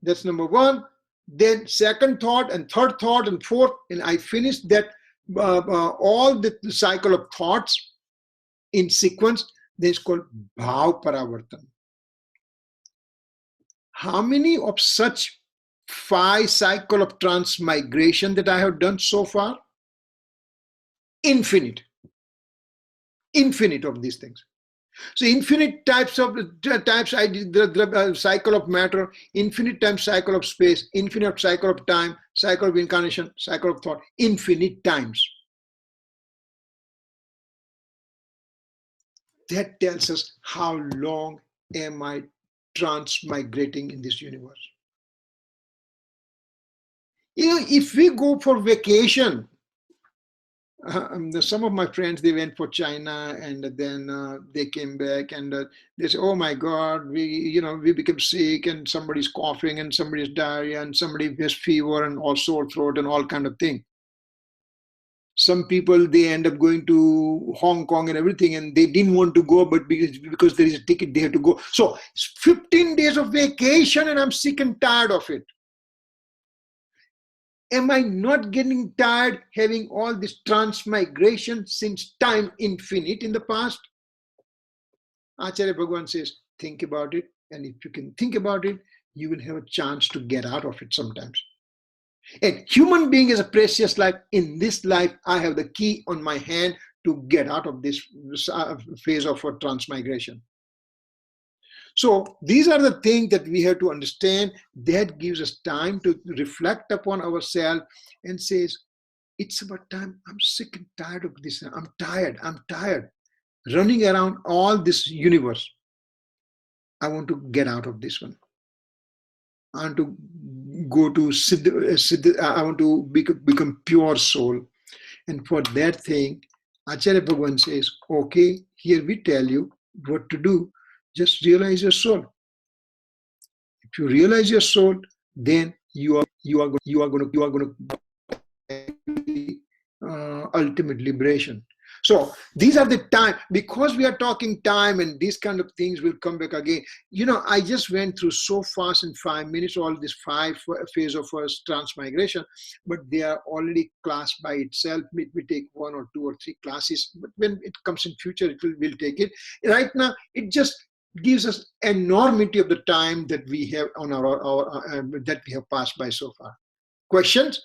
[SPEAKER 2] That's number one. Then second thought and third thought and fourth, and I finish that all the cycle of thoughts in sequence. That's called Bhav Paravartan. How many of such 5 cycle of transmigration that I have done so far? Infinite of these things. So infinite types I did the cycle of matter, infinite times cycle of space, infinite cycle of time, cycle of incarnation, cycle of thought, infinite times. That tells us how long am I transmigrating in this universe. You know, if we go for vacation, some of my friends, they went for China, and then they came back, and they said, "Oh my God, we became sick, and somebody's coughing, and somebody's diarrhea, and somebody has fever, and all sore throat, and all kind of thing." Some people, they end up going to Hong Kong and everything, and they didn't want to go, but because there is a ticket, they have to go. So 15 days of vacation, and I'm sick and tired of it. Am I not getting tired having all this transmigration since time infinite in the past? Acharya Bhagwan says, think about it. And if you can think about it, you will have a chance to get out of it sometimes. And human being is a precious life. In this life, I have the key on my hand to get out of this phase of transmigration. So these are the things that we have to understand. That gives us time to reflect upon ourselves and says, it's about time. I'm sick and tired of this. I'm tired running around all this universe. I want to get out of this one. I want to go to I want to become pure soul. And for that thing, Acharya Bhagavan says, okay, here we tell you what to do. Just realize your soul. If you realize your soul, then you are going to ultimate liberation. So these are the time, because we are talking time and these kind of things will come back again. I just went through so fast in 5 minutes all this 5 phase of transmigration, but they are already class by itself. We take 1 or 2 or 3 classes, but when it comes in future, we'll take it. Right now, it just gives us enormity of the time that we have on our that we have passed by so far. Questions?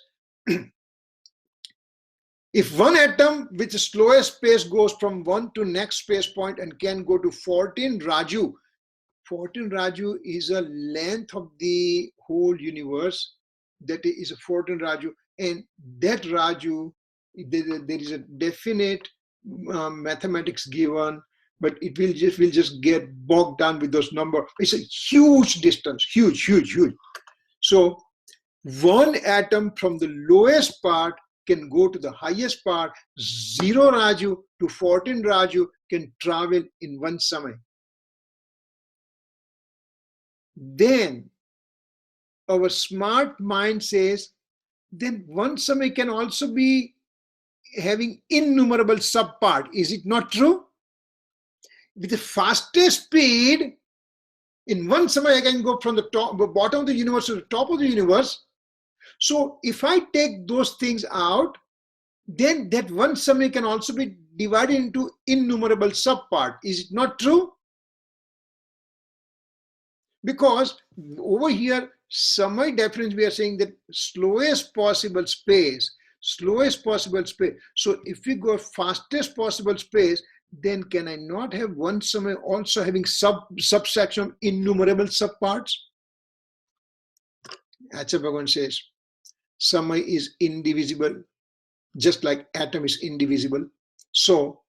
[SPEAKER 2] If one atom with the slowest pace goes from one to next space point and can go to 14 Raju, 14 Raju is a length of the whole universe. That is a 14 Raju, and that Raju, there is a definite mathematics given, but it will just get bogged down with those numbers. It's a huge distance, huge. So one atom from the lowest part can go to the highest part. 0 Raju to 14 Raju can travel in one samay. Then our smart mind says, then one samay can also be having innumerable subpart. Is it not true? With the fastest speed, in one samay I can go from the bottom of the universe to the top of the universe. So if I take those things out, then that one samay can also be divided into innumerable subparts. Is it not true? Because over here, samay definition, we are saying that slowest possible space. So if we go fastest possible space, then can I not have one samay also having subsection of innumerable subparts? Acharya Bhagavan says, samay is indivisible, just like atom is indivisible. So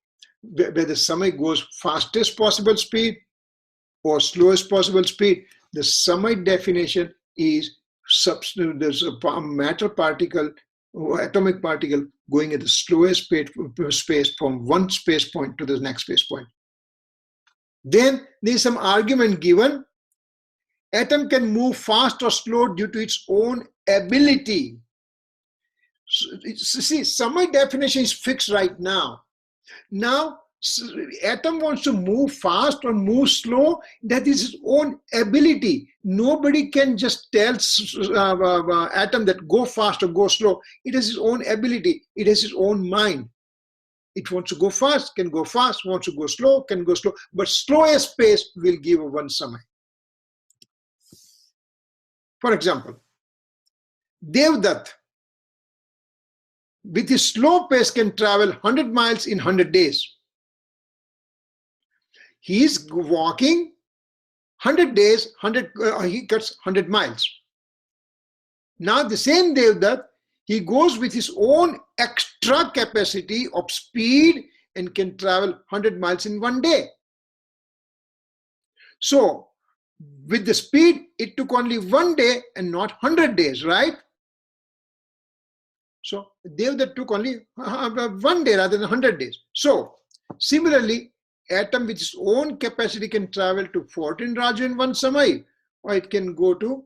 [SPEAKER 2] whether samay goes fastest possible speed or slowest possible speed, the samay definition is there's a matter particle or atomic particle going at the slowest space from one space point to the next space point. Then there is some argument given. Atom can move fast or slow due to its own ability. See, samay definition is fixed right now. Now, atom wants to move fast or move slow. That is its own ability. Nobody can just tell atom that go fast or go slow. It has its own ability. It has its own mind. It wants to go fast, can go fast. Wants to go slow, can go slow. But slowest pace will give one samay. For example, Devdutt, with his slow pace, can travel 100 miles in 100 days. He is walking 100 days, he cuts 100 miles. Now the same Devdutt, he goes with his own extra capacity of speed and can travel 100 miles in 1 day. So with the speed, it took only 1 day and not 100 days, right? So Devdutt took only 1 day rather than 100 days. So similarly, atom with its own capacity can travel to 14 Raju in one samay, or it can go to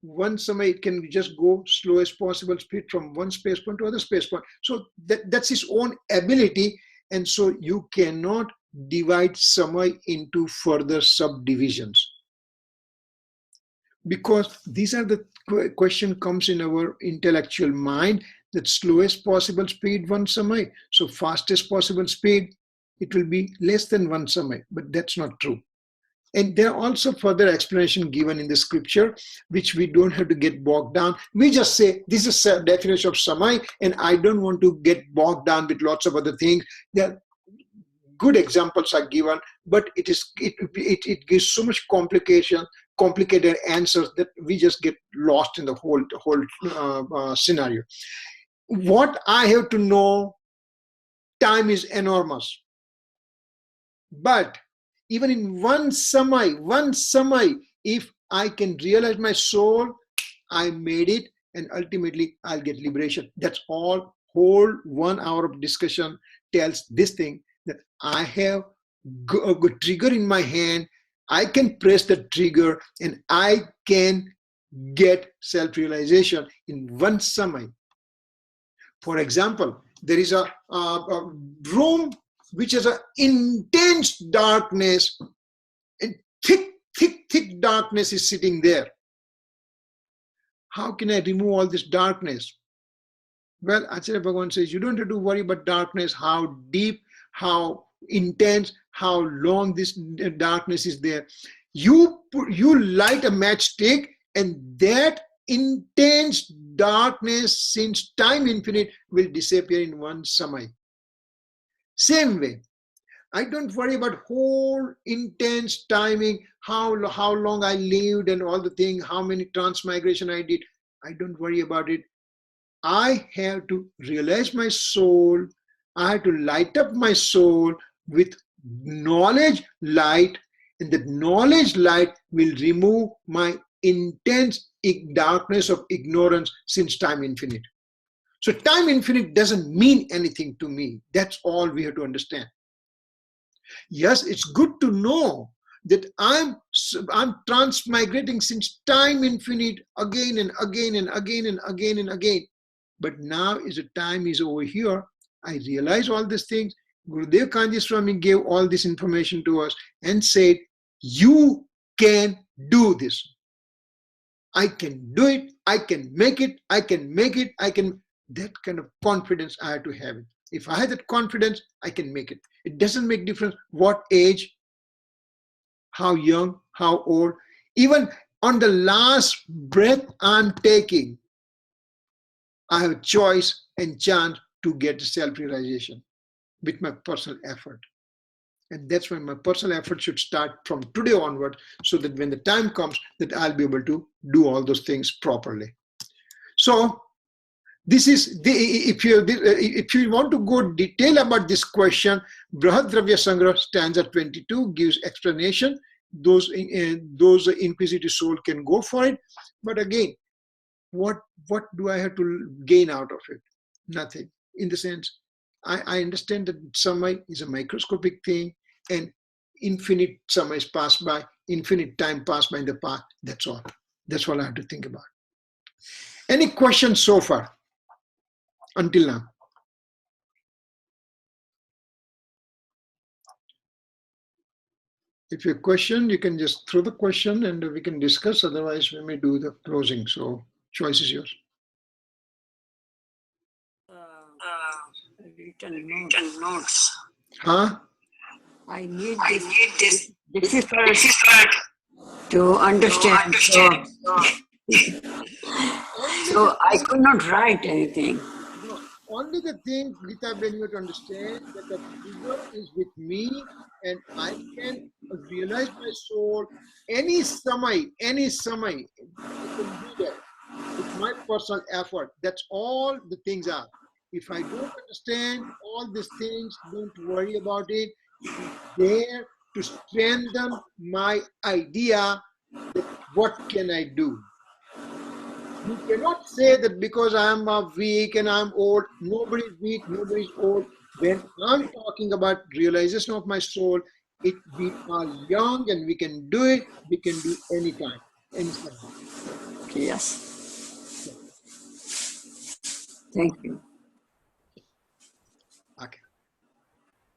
[SPEAKER 2] one samay, it can just go slowest possible speed from one space point to other space point. So that's its own ability, and so you cannot divide samay into further subdivisions. Because these are the question comes in our intellectual mind, that slowest possible speed, one samay. So fastest possible speed, it will be less than one samay, but that's not true. And there are also further explanation given in the scripture, which we don't have to get bogged down. We just say, this is a definition of samay, and I don't want to get bogged down with lots of other things. There good examples are given, but it gives so much complicated answers that we just get lost in the whole scenario. What I have to know, time is enormous. But even in one samay, if I can realize my soul, I made it, and ultimately I'll get liberation. That's all. Whole 1 hour of discussion tells this thing, that I have a good trigger in my hand. I can press the trigger and I can get self-realization in one samay. For example, there is a room which has an intense darkness, and thick darkness is sitting there. How can I remove all this darkness? Well, Acharya Bhagavan says, you don't have to worry about darkness, how deep, how intense, how long this darkness is there. You light a matchstick, and that intense darkness, since time infinite, will disappear in one samay. Same way, I don't worry about whole intense timing, how long I lived and all the thing, how many transmigration I did. I don't worry about it. I have to realize my soul. I have to light up my soul with knowledge light, and that knowledge light will remove my intense darkness of ignorance, since time infinite. So time infinite doesn't mean anything to me. That's all we have to understand. Yes, it's good to know that I'm transmigrating since time infinite, again and again and again and again and again. But now is the time is over here. I realize all these things. Gurudev Kanji Swami gave all this information to us and said, you can do this. I can do it. I can make it. I can make it. I can. That kind of confidence I have to have it. If I have that confidence, I can make it. It doesn't make difference what age, how young, how old. Even on the last breath I'm taking, I have choice and chance to get self-realization with my personal effort. And that's why my personal effort should start from today onward, so that when the time comes, that I'll be able to do all those things properly. So this is if you want to go detail about this question, Brihad Dravya Sangrah stanza 22 gives explanation. Those inquisitive soul can go for it. But again, what do I have to gain out of it? Nothing. In the sense, I understand that samay is a microscopic thing, and infinite samays pass by, infinite time pass by in the past. That's all. That's all I have to think about. Any questions so far until now? If you have a question, you can just throw the question and we can discuss. Otherwise, we may do the closing. So, choice is yours.
[SPEAKER 4] Written notes.
[SPEAKER 2] Huh?
[SPEAKER 4] I need this decipher to understand. So I could not write anything.
[SPEAKER 2] No, only the thing, Gita Ben, you have to understand that the trigger is with me, and I can realize my soul any samay, I can do that with my personal effort. That's all the things are. If I don't understand all these things, don't worry about it. It is there to strengthen my idea that what can I do. You cannot say that because I am weak and I'm old. Nobody is weak, nobody is old. When I'm talking about realization of my soul, we are young and we can do it. We can do anytime, anytime.
[SPEAKER 4] Yes. Thank you.
[SPEAKER 2] Okay.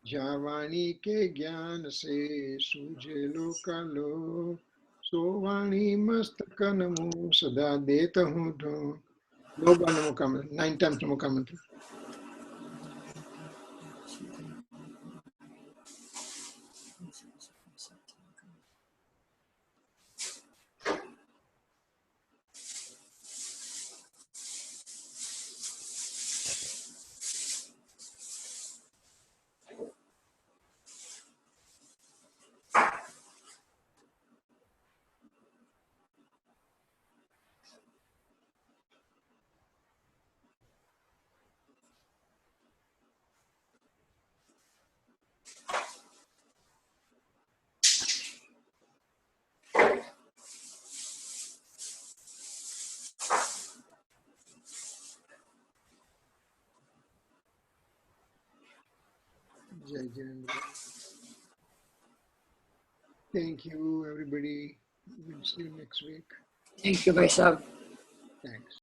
[SPEAKER 2] Javani ke gyan se suje lokalo, sovani mastakanamu sada deta hu do. Loba namo kaman, 9 times namo kaman. Jai Jinendra. Thank you, everybody. We'll see you next week.
[SPEAKER 4] Thank you, Bhai Sahib.
[SPEAKER 2] Thanks.